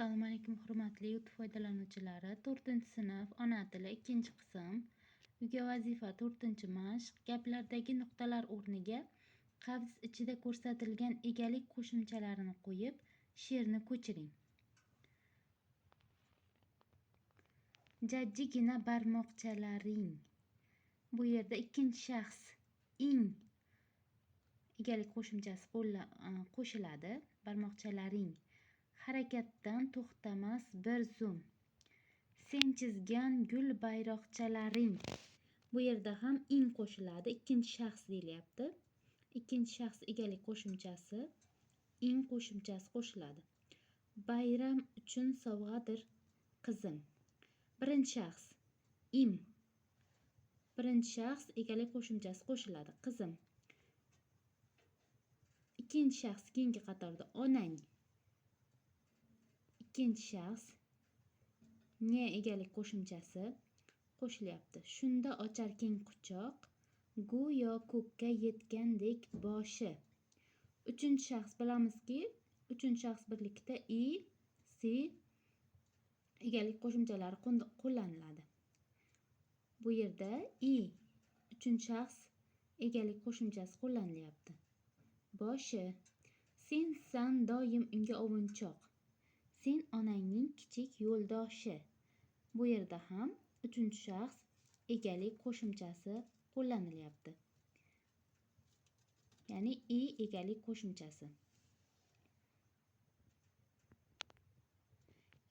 Assalomu alaykum hurmatli YouTube foydalanuvchilari. 4-sinf ona tili 2-qism. Uyga vazifa 4-mashq. Gaplardagi nuqtalar o'rniga qavs ichida ko'rsatilgan egalik qo'shimchalarini qo'yib, she'rni ko'chiring. Jajjigina barmoqchalaring. Bu yerda ikkinchi shaxs ing egalik qo'shimchasi qo'shiladi. Barmoqchalaring. Harakatdan to'xtamas bir zum. Sen chizgan gul bayroqchalaring. Bu yerda ham ing qo'shiladi. Ikkinchi shaxs deyilyapti. Ikkinchi shaxs egalik qo'shimchasi ing qo'shimchasi qo'shiladi. Bayram uchun sovg'adir qizim. Birinchi shaxs im. Birinchi shaxs egalik qo'shimchasi qo'shiladi. Qizim. Ikkinchi shaxs keyingi qatorda onang. Ikkinchi shaxs ne egalik qo'shimchasi qo'shilyapti. Shunda ochar keng quchoq, go'yo ko'kka yetgandek boshi. Uchinchi shaxs bilamizki, uchinchi shaxs birlikda i, si egalik qo'shimchalari qo'llaniladi. Bu yerda i uchinchi shaxs egalik qo'shimchasi qo'llanilyapti. Boshi. Sensan doim unga ovunchoq. Sen onangning kichik yo'ldoshi. Bu yerda ham uchinchi shaxs egalik qo'shimchasi qo'llanilyapti. Ya'ni i egalik qo'shimchasi.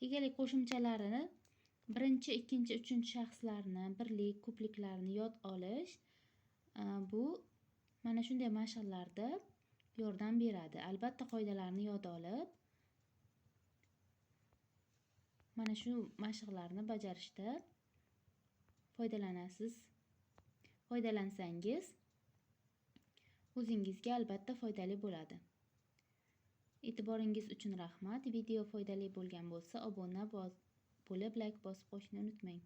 Egalik qo'shimchalarini birinchi, ikkinchi, uchinchi shaxslarni, birlik, ko'pliklarni yod olish bu mana shunday mashqlarda yordam beradi. Albatta qoidalarni yod olib, mana shu mashqlarni bajarishda foydalansangiz o'zingizga albatta foydali bo'ladi. E'tiboringiz uchun rahmat. Video foydali bo'lgan bo'lsa, obuna bo'lib, like bosib qo'yishni unutmang.